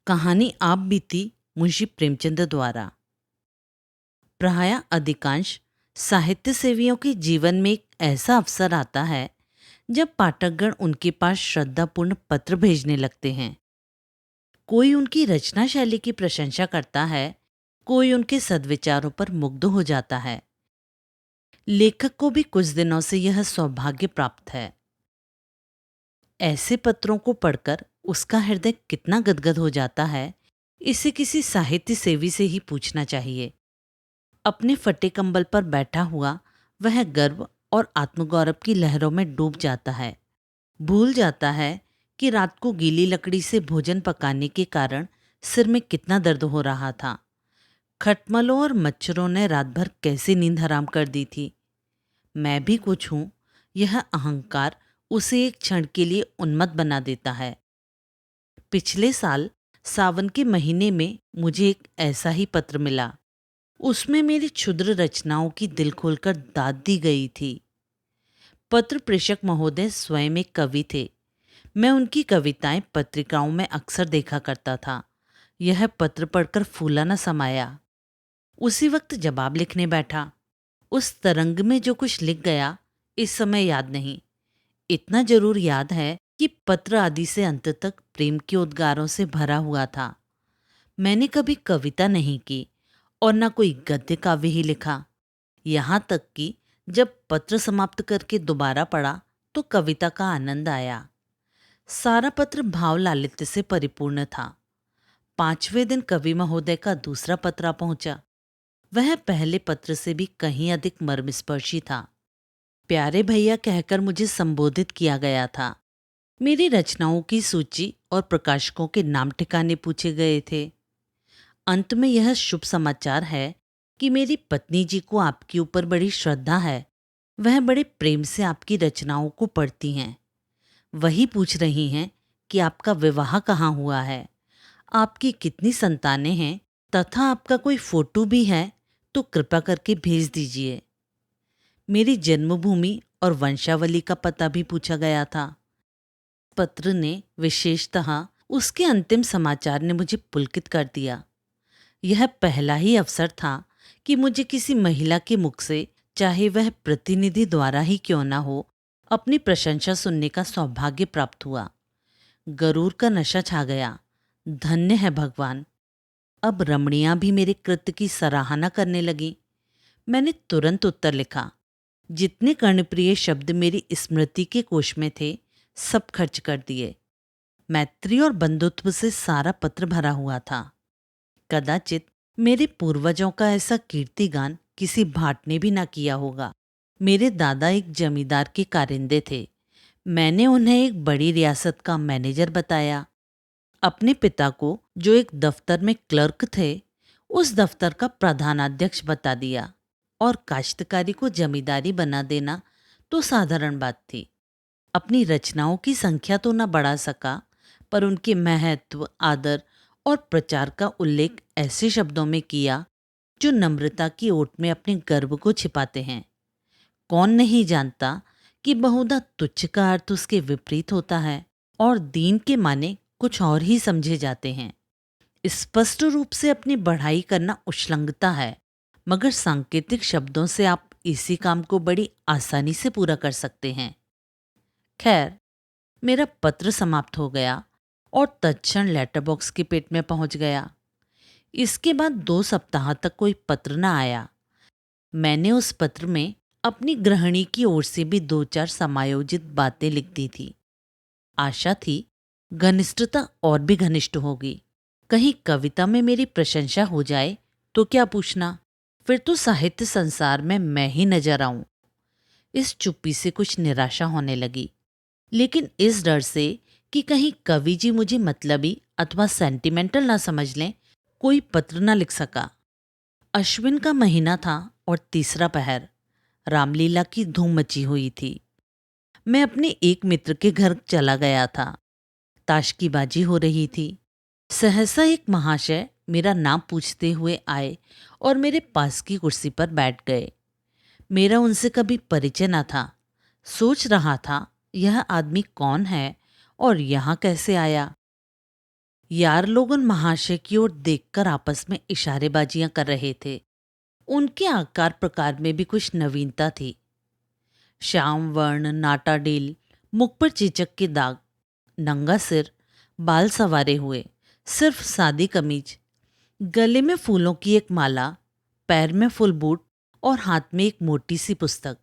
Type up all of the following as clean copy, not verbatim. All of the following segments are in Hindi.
कहानी आप बीती मुंशी प्रेमचंद द्वारा। प्रायः अधिकांश साहित्य सेवियों के जीवन में एक ऐसा अवसर आता है जब पाठकगण उनके पास श्रद्धापूर्ण पत्र भेजने लगते हैं। कोई उनकी रचना शैली की प्रशंसा करता है, कोई उनके सद्विचारों पर मुग्ध हो जाता है। लेखक को भी कुछ दिनों से यह सौभाग्य प्राप्त है। ऐसे पत्रों को पढ़कर उसका हृदय कितना गदगद हो जाता है, इसे किसी साहित्य सेवी से ही पूछना चाहिए। अपने फटे कंबल पर बैठा हुआ वह गर्व और आत्मगौरव की लहरों में डूब जाता है। भूल जाता है कि रात को गीली लकड़ी से भोजन पकाने के कारण सिर में कितना दर्द हो रहा था। खटमलों और मच्छरों ने रात भर कैसे नींद हराम कर दी थी। मैं भी कुछ हूँ, यह अहंकार उसे एक क्षण के लिए उन्मत्त बना देता है। पिछले साल सावन के महीने में मुझे एक ऐसा ही पत्र मिला। उसमें मेरी क्षुद्र रचनाओं की दिल खोलकर दाद दी गई थी। पत्र प्रेषक महोदय स्वयं एक कवि थे। मैं उनकी कविताएं पत्रिकाओं में अक्सर देखा करता था। यह पत्र पढ़कर फूला न समाया। उसी वक्त जवाब लिखने बैठा। उस तरंग में जो कुछ लिख गया इस समय याद नहीं। इतना जरूर याद है कि पत्र आदि से अंत तक प्रेम के उद्गारों से भरा हुआ था। मैंने कभी कविता नहीं की और न कोई गद्य काव्य ही लिखा। यहाँ तक कि जब पत्र समाप्त करके दोबारा पढ़ा तो कविता का आनंद आया। सारा पत्र भाव लालित्य से परिपूर्ण था। 5वें दिन कवि महोदय का दूसरा पत्र पहुंचा। वह पहले पत्र से भी कहीं अधिक मर्मस्पर्शी था। प्यारे भैया कहकर मुझे संबोधित किया गया था। मेरी रचनाओं की सूची और प्रकाशकों के नाम ठिकाने पूछे गए थे। अंत में यह शुभ समाचार है कि मेरी पत्नी जी को आपके ऊपर बड़ी श्रद्धा है। वह बड़े प्रेम से आपकी रचनाओं को पढ़ती हैं। वही पूछ रही हैं कि आपका विवाह कहाँ हुआ है, आपकी कितनी संतानें हैं तथा आपका कोई फोटो भी है तो कृपा करके भेज दीजिए। मेरी जन्मभूमि और वंशावली का पता भी पूछा गया था। पत्र ने, विशेषतः उसके अंतिम समाचार ने मुझे पुलकित कर दिया। यह पहला ही अवसर था कि मुझे किसी महिला के मुख से, चाहे वह प्रतिनिधि द्वारा ही क्यों ना हो, अपनी प्रशंसा सुनने का सौभाग्य प्राप्त हुआ। गरूर का नशा छा गया। धन्य है भगवान। अब रमणियां भी मेरे कृत्य की सराहना करने लगी। मैंने तुरंत उत्तर लिखा। जितने कर्णप्रिय शब्द मेरी स्मृति के कोश में थे सब खर्च कर दिए। मैत्री और बंधुत्व से सारा पत्र भरा हुआ था। कदाचित मेरे पूर्वजों का ऐसा कीर्तिगान किसी भाट ने भी ना किया होगा। मेरे दादा एक जमींदार के कारिंदे थे। मैंने उन्हें एक बड़ी रियासत का मैनेजर बताया। अपने पिता को, जो एक दफ्तर में क्लर्क थे, उस दफ्तर का प्रधानाध्यक्ष बता दिया। और काश्तकारी को जमींदारी बना देना तो साधारण बात थी। अपनी रचनाओं की संख्या तो न बढ़ा सका, पर उनके महत्व, आदर और प्रचार का उल्लेख ऐसे शब्दों में किया जो नम्रता की ओट में अपने गर्व को छिपाते हैं। कौन नहीं जानता कि बहुधा तुच्छ का अर्थ उसके विपरीत होता है और दीन के माने कुछ और ही समझे जाते हैं। स्पष्ट रूप से अपनी बढ़ाई करना उछलंगता है, मगर सांकेतिक शब्दों से आप इसी काम को बड़ी आसानी से पूरा कर सकते हैं। खैर, मेरा पत्र समाप्त हो गया और तत्क्षण लेटर बॉक्स के पेट में पहुंच गया। इसके बाद 2 सप्ताह तक कोई पत्र न आया। मैंने उस पत्र में अपनी गृहिणी की ओर से भी 2-4 समायोजित बातें लिख दी थी। आशा थी घनिष्ठता और भी घनिष्ठ होगी। कहीं कविता में मेरी प्रशंसा हो जाए तो क्या पूछना, फिर तो साहित्य संसार में मैं ही नजर आऊं। इस चुप्पी से कुछ निराशा होने लगी, लेकिन इस डर से कि कहीं कवि जी मुझे मतलबी अथवा सेंटिमेंटल ना समझ लें, कोई पत्र ना लिख सका। अश्विन का महीना था और तीसरा पहर। रामलीला की धूम मची हुई थी। मैं अपने एक मित्र के घर चला गया था। ताश की बाजी हो रही थी। सहसा एक महाशय मेरा नाम पूछते हुए आए और मेरे पास की कुर्सी पर बैठ गए। मेरा उनसे कभी परिचय न था। सोच रहा था यह आदमी कौन है और यहाँ कैसे आया। यार लोग उन महाशय की ओर देखकर आपस में इशारेबाजियां कर रहे थे। उनके आकार प्रकार में भी कुछ नवीनता थी। श्याम वर्ण, नाटा डील, मुख पर चेचक के दाग, नंगा सिर, बाल संवारे हुए, सिर्फ सादी कमीज, गले में फूलों की एक माला, पैर में फुल बूट और हाथ में एक मोटी सी पुस्तक।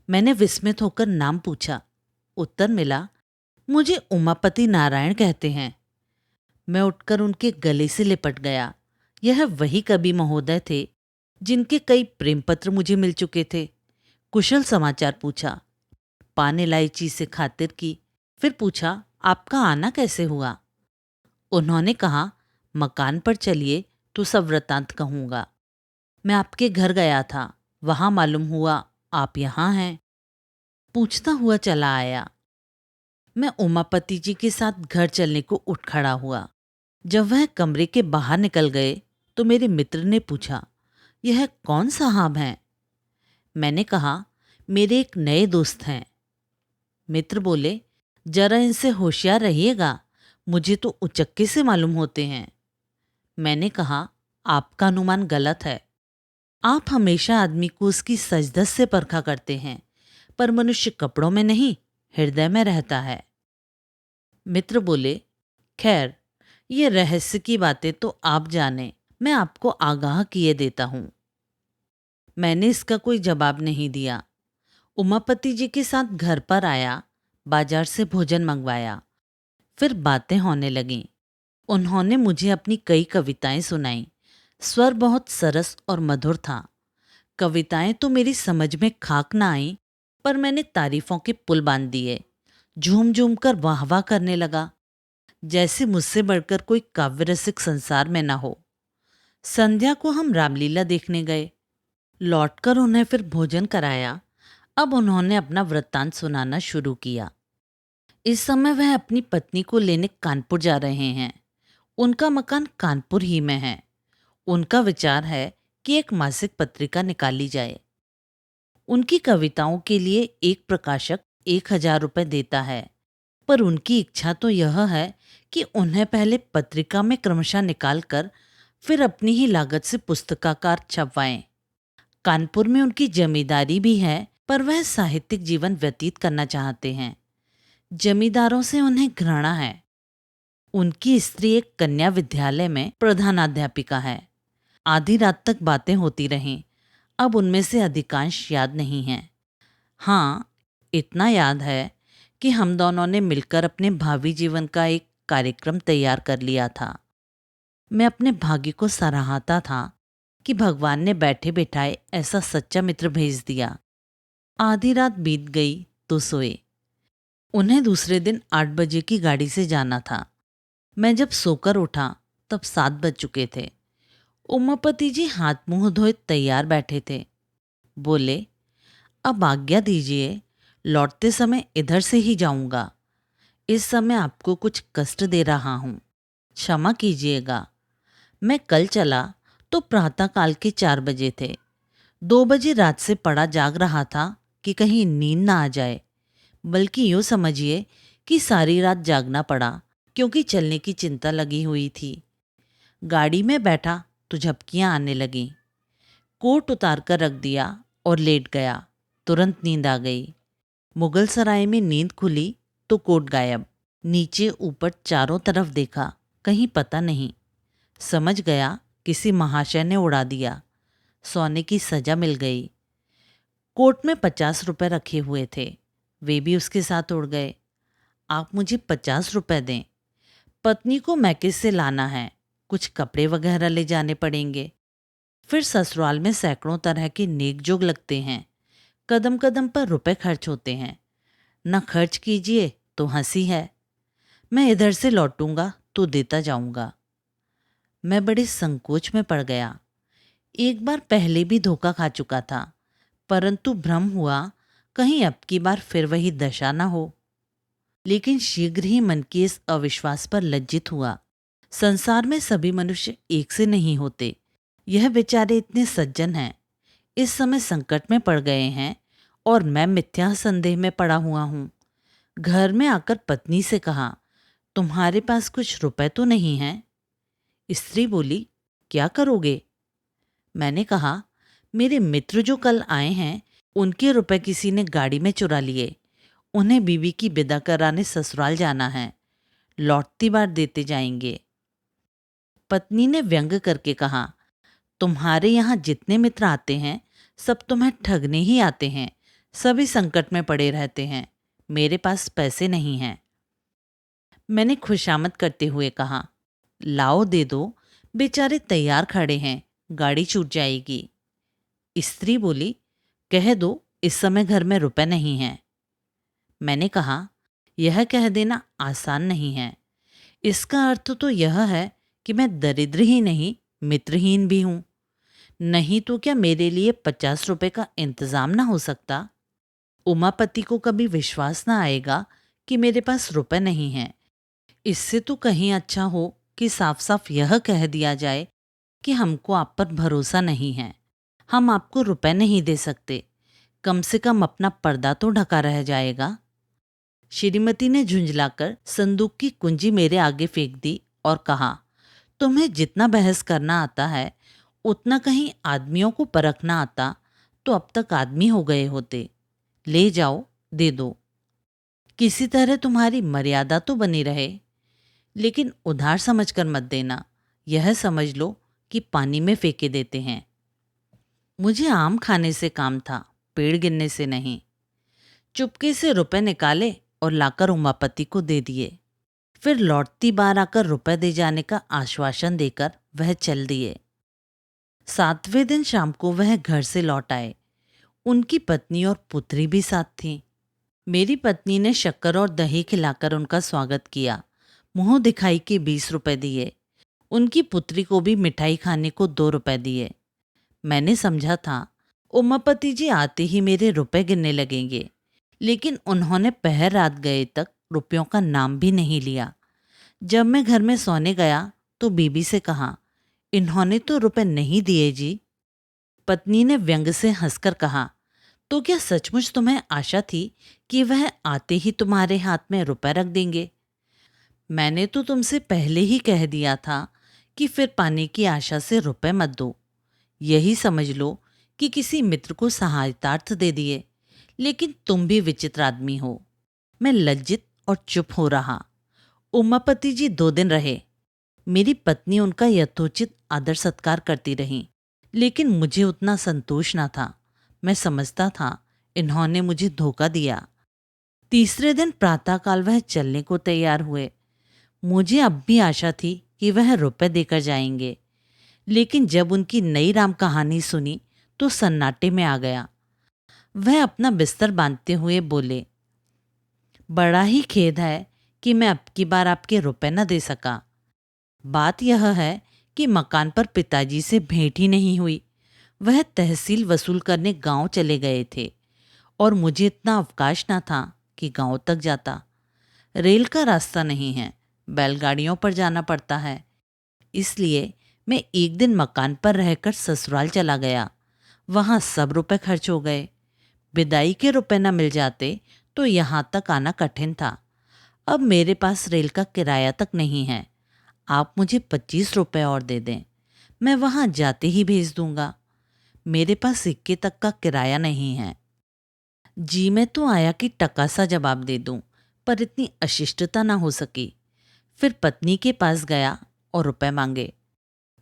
मैंने विस्मित होकर नाम पूछा। उत्तर मिला, मुझे उमापति नारायण कहते हैं। मैं उठकर उनके गले से लिपट गया। यह वही कवि महोदय थे जिनके कई प्रेम पत्र मुझे मिल चुके थे। कुशल समाचार पूछा, पान इलायची से खातिर की, फिर पूछा आपका आना कैसे हुआ। उन्होंने कहा, मकान पर चलिए तो सब वृतांत कहूँगा। मैं आपके घर गया था, वहां मालूम हुआ आप यहाँ हैं। पूछता हुआ चला आया। मैं उमापति जी के साथ घर चलने को उठ खड़ा हुआ। जब वह कमरे के बाहर निकल गए तो मेरे मित्र ने पूछा, यह कौन साहब हैं? मैंने कहा, मेरे एक नए दोस्त हैं। मित्र बोले, जरा इनसे होशियार रहिएगा, मुझे तो उचक्के से मालूम होते हैं। मैंने कहा, आपका अनुमान गलत है। आप हमेशा आदमी को उसकी सजधज से परखा करते हैं, पर मनुष्य कपड़ों में नहीं, हृदय में रहता है। मित्र बोले, खैर ये रहस्य की बातें तो आप जाने, मैं आपको आगाह किए देता हूं। मैंने इसका कोई जवाब नहीं दिया। उमापति जी के साथ घर पर आया, बाजार से भोजन मंगवाया, फिर बातें होने लगीं। उन्होंने मुझे अपनी कई कविताएं सुनाई। स्वर बहुत सरस और मधुर था। कविताएं तो मेरी समझ में खाक ना आई, पर मैंने तारीफों के पुल बांध दिए। झूम झूम कर वाह वाह करने लगा, जैसे मुझसे बढ़कर कोई काव्य रसिक संसार में न हो। संध्या को हम रामलीला देखने गए। लौटकर उन्हें फिर भोजन कराया। अब उन्होंने अपना वृत्तांत सुनाना शुरू किया। इस समय वह अपनी पत्नी को लेने कानपुर जा रहे हैं। उनका मकान कानपुर ही में है। उनका विचार है कि एक मासिक पत्रिका निकाली जाए। उनकी कविताओं के लिए एक प्रकाशक 1,000 रुपये देता है, पर उनकी इच्छा तो यह है कि उन्हें पहले पत्रिका में क्रमशः निकालकर फिर अपनी ही लागत से पुस्तकाकार छपवाएं। कानपुर में उनकी जमींदारी भी है, पर वह साहित्यिक जीवन व्यतीत करना चाहते हैं। जमींदारों से उन्हें घृणा है। उनकी स्त्री एक कन्या विद्यालय में प्रधानाध्यापिका है। आधी रात तक बातें होती रहीं। अब उनमें से अधिकांश याद नहीं हैं। हाँ, इतना याद है कि हम दोनों ने मिलकर अपने भावी जीवन का एक कार्यक्रम तैयार कर लिया था। मैं अपने भाग्य को सराहता था कि भगवान ने बैठे बिठाए ऐसा सच्चा मित्र भेज दिया। आधी रात बीत गई तो सोए। उन्हें दूसरे दिन 8 बजे की गाड़ी से जाना था। मैं जब सोकर उठा तब 7 बज चुके थे। उमापति जी हाथ मुंह धोए तैयार बैठे थे। बोले, अब आज्ञा दीजिए, लौटते समय इधर से ही जाऊंगा। इस समय आपको कुछ कष्ट दे रहा हूं, क्षमा कीजिएगा। मैं कल चला तो प्रातःकाल के 4 बजे थे। 2 बजे रात से पड़ा जाग रहा था कि कहीं नींद ना आ जाए, बल्कि यूँ समझिए कि सारी रात जागना पड़ा, क्योंकि चलने की चिंता लगी हुई थी। गाड़ी में बैठा तो झपकियाँ आने लगीं। कोट उतार कर रख दिया और लेट गया। तुरंत नींद आ गई। मुगल सराय में नींद खुली तो कोट गायब। नीचे ऊपर चारों तरफ देखा, कहीं पता नहीं। समझ गया किसी महाशय ने उड़ा दिया। सोने की सजा मिल गई। कोट में 50 रुपये रखे हुए थे, वे भी उसके साथ उड़ गए। आप मुझे 50 रुपये दें, पत्नी को मैके से लाना है, कुछ कपड़े वगैरह ले जाने पड़ेंगे। फिर ससुराल में सैकड़ों तरह के नेक जोग लगते हैं। कदम कदम पर रुपए खर्च होते हैं। न खर्च कीजिए तो हंसी है। मैं इधर से लौटूंगा तो देता जाऊंगा। मैं बड़े संकोच में पड़ गया। एक बार पहले भी धोखा खा चुका था, परंतु भ्रम हुआ कहीं अब की बार फिर वही दशा न हो। लेकिन शीघ्र ही मन के इस अविश्वास पर लज्जित हुआ। संसार में सभी मनुष्य एक से नहीं होते। यह बेचारे इतने सज्जन हैं, इस समय संकट में पड़ गए हैं, और मैं मिथ्या संदेह में पड़ा हुआ हूँ। घर में आकर पत्नी से कहा, तुम्हारे पास कुछ रुपए तो नहीं हैं? स्त्री बोली, क्या करोगे? मैंने कहा, मेरे मित्र जो कल आए हैं, उनके रुपए किसी ने गाड़ी में चुरा लिए। उन्हें बीवी की विदा कराने ससुराल जाना है। लौटती बार देते जाएंगे। पत्नी ने व्यंग करके कहा, तुम्हारे यहाँ जितने मित्र आते हैं, सब तुम्हें ठगने ही आते हैं। सभी संकट में पड़े रहते हैं। मेरे पास पैसे नहीं हैं। मैंने खुशामद करते हुए कहा, लाओ दे दो, बेचारे तैयार खड़े हैं, गाड़ी छूट जाएगी। स्त्री बोली, कह दो इस समय घर में रुपए नहीं हैं। मैंने कहा, यह कह देना आसान नहीं है। इसका अर्थ तो यह है कि मैं दरिद्र ही नहीं, मित्रहीन भी हूं। नहीं तो क्या मेरे लिए 50 रुपए का इंतजाम ना हो सकता? उमापति को कभी विश्वास ना आएगा कि मेरे पास रुपए नहीं हैं। इससे तो कहीं अच्छा हो कि साफ साफ यह कह दिया जाए कि हमको आप पर भरोसा नहीं है, हम आपको रुपए नहीं दे सकते। कम से कम अपना पर्दा तो ढका रह जाएगा। श्रीमती ने झुंझलाकर संदूक की कुंजी मेरे आगे फेंक दी और कहा, तुम्हें जितना बहस करना आता है, उतना कहीं आदमियों को परखना आता तो अब तक आदमी हो गए होते। ले जाओ, दे दो। किसी तरह तुम्हारी मर्यादा तो बनी रहे, लेकिन उधार समझकर मत देना। यह समझ लो कि पानी में फेंके देते हैं। मुझे आम खाने से काम था, पेड़ गिनने से नहीं। चुपके से रुपए निकाले और लाकर उमापति को दे दिए। फिर लौटती बार आकर रुपए दे जाने का आश्वासन देकर वह चल दिए। 7वें दिन शाम को वह घर से लौट आए। उनकी पत्नी और पुत्री भी साथ थी। मेरी पत्नी ने शक्कर और दही खिलाकर उनका स्वागत किया। मुंह दिखाई के 20 रुपए दिए। उनकी पुत्री को भी मिठाई खाने को 2 रुपए दिए। मैंने समझा था उमापति जी आते ही मेरे रुपए गिनने लगेंगे, लेकिन उन्होंने पहर रात गए तक रुपयों का नाम भी नहीं लिया। जब मैं घर में सोने गया तो बीबी से कहा, इन्होंने तो रुपए नहीं दिए जी। पत्नी ने व्यंग से हंसकर कहा, तो क्या सचमुच तुम्हें आशा थी कि वह आते ही तुम्हारे हाथ में रुपए रख देंगे? मैंने तो तुमसे पहले ही कह दिया था कि फिर पाने की आशा से रुपए मत दो। यही समझ लो कि किसी मित्र को सहायतार्थ दे दिए। लेकिन तुम भी विचित्र आदमी हो। मैं लज्जित और चुप हो रहा। उमापति जी 2 दिन रहे। मेरी पत्नी उनका यथोचित आदर सत्कार करती रही, लेकिन मुझे उतना संतोष न था। मैं समझता था इन्होंने मुझे धोखा दिया। तीसरे दिन प्रातःकाल वह चलने को तैयार हुए। मुझे अब भी आशा थी कि वह रुपए देकर जाएंगे, लेकिन जब उनकी नई राम कहानी सुनी तो सन्नाटे में आ गया। वह अपना बिस्तर बांधते हुए बोले, बड़ा ही खेद है कि मैं अब की बार आपके रुपए न दे सका। बात यह है कि मकान पर पिताजी से भेंट ही नहीं हुई। वह तहसील वसूल करने गांव चले गए थे और मुझे इतना अवकाश न था कि गांव तक जाता। रेल का रास्ता नहीं है, बैलगाड़ियों पर जाना पड़ता है। इसलिए मैं एक दिन मकान पर रहकर ससुराल चला गया। वहां सब रुपए खर्च हो गए। विदाई के रुपए न मिल जाते तो यहाँ तक आना कठिन था। अब मेरे पास रेल का किराया तक नहीं है। आप मुझे 25 रुपए और दे दें, मैं वहां जाते ही भेज दूंगा। मेरे पास सिक्के तक का किराया नहीं है। जी मैं तो आया कि टका सा जवाब दे दूं, पर इतनी अशिष्टता ना हो सकी। फिर पत्नी के पास गया और रुपए मांगे।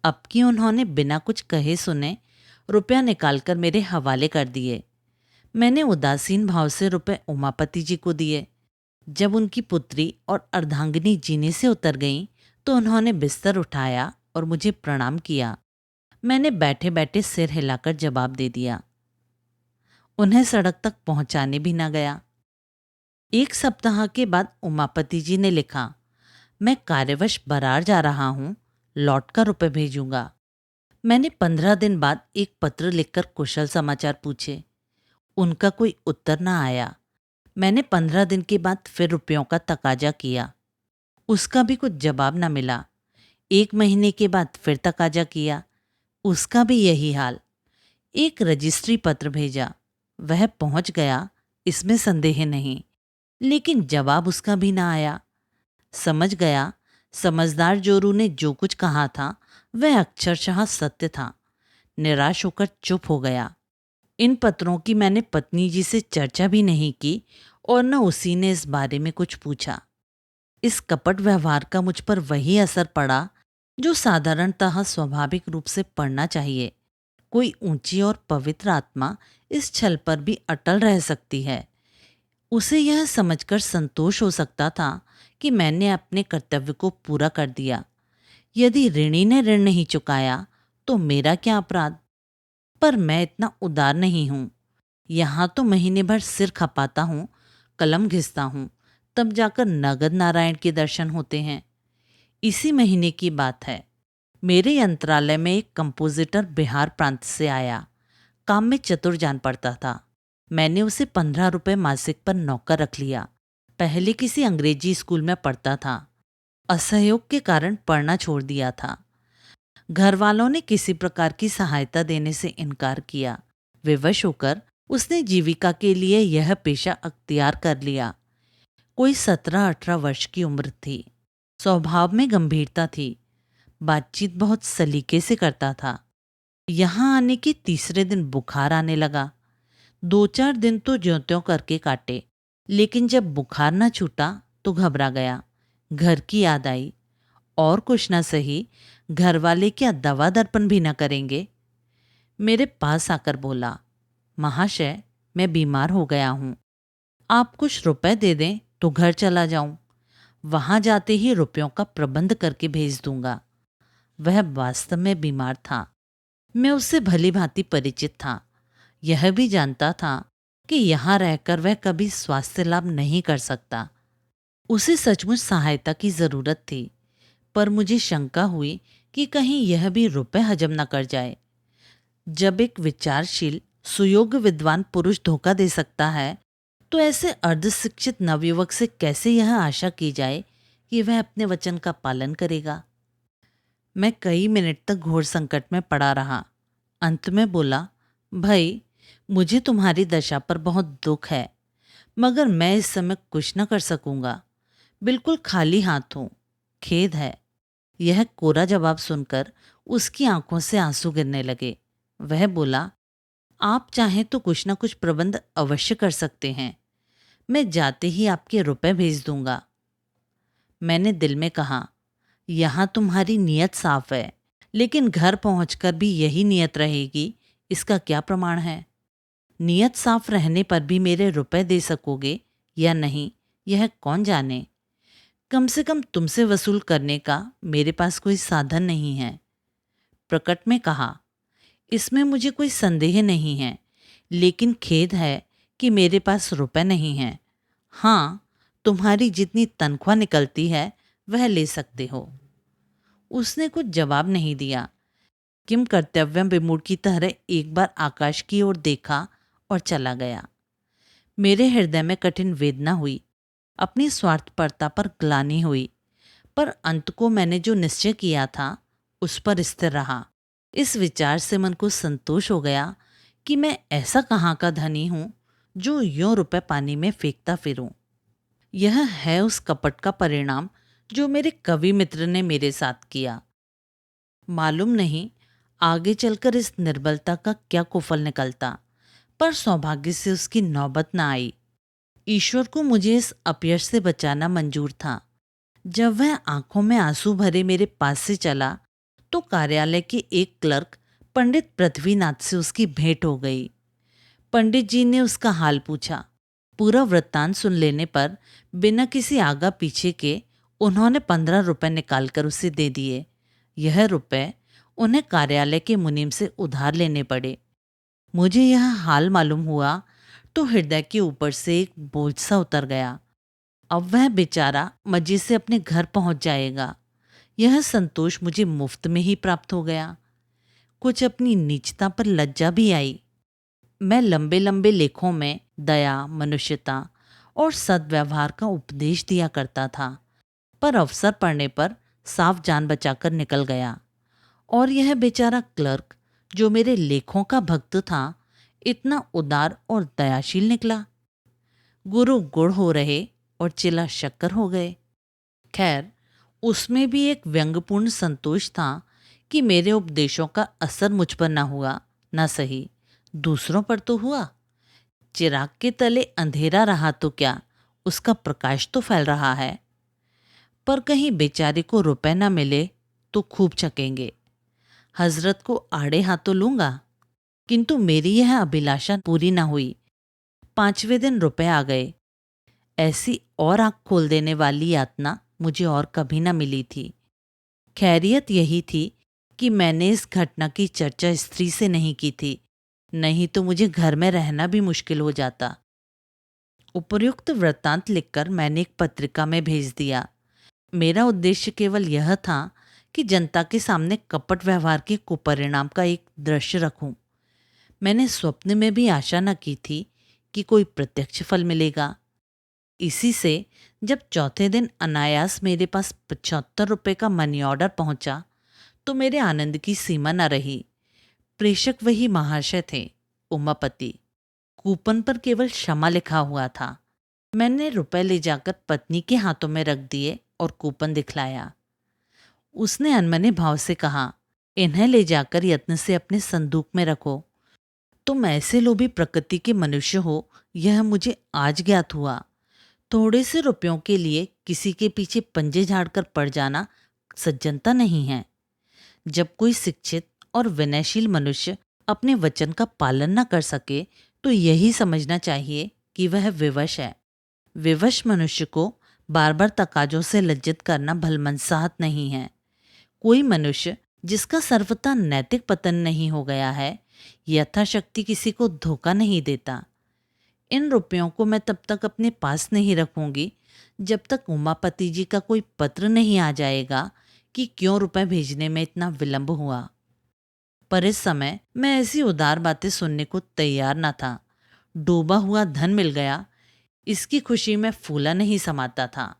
अब कि उन्होंने बिना कुछ कहे सुने रुपया निकालकर मेरे हवाले कर दिए। मैंने उदासीन भाव से रुपए उमापति जी को दिए। जब उनकी पुत्री और अर्धांगिनी जीने से उतर गईं, तो उन्होंने बिस्तर उठाया और मुझे प्रणाम किया। मैंने बैठे बैठे सिर हिलाकर जवाब दे दिया। उन्हें सड़क तक पहुंचाने भी न गया। 1 सप्ताह के बाद उमापति जी ने लिखा, मैं कार्यवश बरार जा रहा हूं, लौटकर रुपए भेजूंगा। मैंने 15 दिन बाद एक पत्र लिखकर कुशल समाचार पूछे। उनका कोई उत्तर न आया। मैंने 15 दिन के बाद फिर रुपयों का तकाजा किया। उसका भी कुछ जवाब न मिला। 1 महीने के बाद फिर तकाजा किया। उसका भी यही हाल। एक रजिस्ट्री पत्र भेजा। वह पहुंच गया, इसमें संदेह नहीं, लेकिन जवाब उसका भी ना आया। समझ गया, समझदार जोरू ने जो कुछ कहा था वह अक्षरशः सत्य था। निराश होकर चुप हो गया। इन पत्रों की मैंने पत्नी जी से चर्चा भी नहीं की और न उसी ने इस बारे में कुछ पूछा। इस कपट व्यवहार का मुझ पर वही असर पड़ा जो साधारणतः स्वाभाविक रूप से पड़ना चाहिए। कोई ऊंची और पवित्र आत्मा इस छल पर भी अटल रह सकती है। उसे यह समझकर संतोष हो सकता था कि मैंने अपने कर्तव्य को पूरा कर दिया। यदि ऋणी ने ऋण नहीं चुकाया तो मेरा क्या अपराध। पर मैं इतना उदार नहीं हूँ। यहाँ तो महीने भर सिर खपाता हूँ, कलम घिसता हूँ, तब जाकर नगद नारायण के दर्शन होते हैं। इसी महीने की बात है। मेरे यंत्रालय में एक कंपोजिटर बिहार प्रांत से आया। काम में चतुर जान पड़ता था। मैंने उसे 15 रुपये मासिक पर नौकर रख लिया। पहले किसी अंग्रेजी स्कूल में पढ़ता था। असहयोग के कारण पढ़ना छोड़ दिया था। घर वालों ने किसी प्रकार की सहायता देने से इनकार किया। विवश होकर उसने जीविका के लिए यह पेशा अख्तियार कर लिया। कोई 17-18 वर्ष की उम्र थी। स्वभाव में गंभीरता थी। बातचीत बहुत सलीके से करता था। यहाँ आने के तीसरे दिन बुखार आने लगा। 2-4 दिन तो ज्यों-त्यों करके काटे, लेकिन जब बुखार न छूटा तो घबरा गया। घर की याद आई। और कुछ न सही, घर वाले क्या दवा दर्पण भी न करेंगे। मेरे पास आकर बोला, महाशय, मैं बीमार हो गया हूँ। आप कुछ रुपए दे दें तो घर चला जाऊं। वहां जाते ही रुपयों का प्रबंध करके भेज दूंगा। वह वास्तव में बीमार था। मैं उससे भली भांति परिचित था। यह भी जानता था कि यहाँ रहकर वह कभी स्वास्थ्य लाभ नहीं कर सकता। उसे सचमुच सहायता की जरूरत थी, पर मुझे शंका हुई कि कहीं यह भी रुपए हजम न कर जाए। जब एक विचारशील सुयोग्य विद्वान पुरुष धोखा दे सकता है तो ऐसे अर्धशिक्षित नवयुवक से कैसे यह आशा की जाए कि वह अपने वचन का पालन करेगा। मैं कई मिनट तक घोर संकट में पड़ा रहा। अंत में बोला, भाई, मुझे तुम्हारी दशा पर बहुत दुख है, मगर मैं इस समय कुछ न कर सकूंगा। बिल्कुल खाली हाथ हूँ। खेद है। यह कोरा जवाब सुनकर उसकी आंखों से आंसू गिरने लगे। वह बोला, आप चाहें तो कुछ न कुछ प्रबंध अवश्य कर सकते हैं। मैं जाते ही आपके रुपए भेज दूंगा। मैंने दिल में कहा, यहाँ तुम्हारी नीयत साफ है, लेकिन घर पहुंचकर भी यही नीयत रहेगी, इसका क्या प्रमाण है। नीयत साफ रहने पर भी मेरे रुपए दे सकोगे या नहीं, यह कौन जाने। कम से कम तुमसे वसूल करने का मेरे पास कोई साधन नहीं है। प्रकट में कहा, इसमें मुझे कोई संदेह नहीं है, लेकिन खेद है कि मेरे पास रुपए नहीं हैं। हाँ, तुम्हारी जितनी तनख्वाह निकलती है वह ले सकते हो। उसने कुछ जवाब नहीं दिया। किम कर्तव्यम विमूढ़ की तरह एक बार आकाश की ओर देखा और चला गया। मेरे हृदय में कठिन वेदना हुई। अपनी स्वार्थपरता पर ग्लानि हुई, पर अंत को मैंने जो निश्चय किया था उस पर स्थिर रहा। इस विचार से मन को संतोष हो गया कि मैं ऐसा कहाँ का धनी हूँ जो यूं रुपए पानी में फेंकता फिरूं। यह है उस कपट का परिणाम जो मेरे कवि मित्र ने मेरे साथ किया। मालूम नहीं आगे चलकर इस निर्बलता का क्या कुफल निकलता, पर सौभाग्य से उसकी नौबत न आई। ईश्वर को मुझे इस अपयश से बचाना मंजूर था। जब वह आंखों में आंसू भरे मेरे पास से चला तो कार्यालय के एक क्लर्क पंडित पृथ्वीनाथ से उसकी भेंट हो गई। पंडित जी ने उसका हाल पूछा। पूरा वृत्तांत सुन लेने पर बिना किसी आगा पीछे के उन्होंने 15 रुपए निकालकर उसे दे दिए। यह रुपए उन्हें कार्यालय के मुनीम से उधार लेने पड़े। मुझे यह हाल मालूम हुआ तो हृदय के ऊपर से एक बोझ सा उतर गया। अब वह बेचारा मजे से अपने घर पहुंच जाएगा। यह संतोष मुझे मुफ्त में ही प्राप्त हो गया। कुछ अपनी नीचता पर लज्जा भी आई। मैं लंबे लंबे लेखों में दया, मनुष्यता और सद्व्यवहार का उपदेश दिया करता था, पर अवसर पड़ने पर साफ जान बचाकर निकल गया। और यह बेचारा क्लर्क जो मेरे लेखों का भक्त था, इतना उदार और दयाशील निकला। गुरु गुड़ हो रहे और चिला शक्कर हो गए। खैर, उसमें भी एक व्यंग्यपूर्ण संतोष था कि मेरे उपदेशों का असर मुझ पर ना हुआ, ना सही दूसरों पर तो हुआ। चिराग के तले अंधेरा रहा तो क्या, उसका प्रकाश तो फैल रहा है। पर कहीं बेचारे को रुपए ना मिले तो खूब चकेंगे। हजरत को आड़े हाथों लूंगा। किंतु मेरी यह अभिलाषा पूरी ना हुई। 5वें दिन रुपए आ गए। ऐसी और आंख खोल देने वाली यातना मुझे और कभी ना मिली थी। खैरियत यही थी कि मैंने इस घटना की चर्चा स्त्री से नहीं की थी, नहीं तो मुझे घर में रहना भी मुश्किल हो जाता। उपर्युक्त वृत्तांत लिखकर मैंने एक पत्रिका में भेज दिया। मेरा उद्देश्य केवल यह था कि जनता के सामने कपट व्यवहार के कुपरिणाम का एक दृश्य रखूं। मैंने स्वप्न में भी आशा न की थी कि कोई प्रत्यक्ष फल मिलेगा। इसी से जब चौथे दिन अनायास मेरे पास 75 रुपये का मनी ऑर्डर पहुंचा तो मेरे आनंद की सीमा न रही। प्रेषक वही महाशय थे, उमापति। कूपन पर केवल क्षमा लिखा हुआ था। मैंने रुपए ले जाकर पत्नी के हाथों में रख दिए और कूपन दिखलाया। उसने अनमने भाव से कहा, इन्हें ले जाकर यत्न से अपने संदूक में रखो। तुम ऐसे लोभी प्रकृति के मनुष्य हो, यह मुझे आज ज्ञात हुआ। थोड़े से रुपयों के लिए किसी के पीछे पंजे झाड़कर पड़ जाना सज्जनता नहीं है। जब कोई शिक्षित और विनयशील मनुष्य अपने वचन का पालन न कर सके तो यही समझना चाहिए कि वह विवश है। विवश मनुष्य को बार बार तकाजों से लज्जित करना भलमनसाहत नहीं है। कोई मनुष्य जिसका सर्वथा नैतिक पतन नहीं हो गया है, यथाशक्ति किसी को धोखा नहीं देता। इन रुपयों को मैं तब तक अपने पास नहीं रखूंगी जब तक उमापति जी का कोई पत्र नहीं आ जाएगा कि क्यों रुपए भेजने में इतना विलंब हुआ। पर इस समय मैं ऐसी उदार बातें सुनने को तैयार न था। डूबा हुआ धन मिल गया, इसकी खुशी में फूला नहीं समाता था।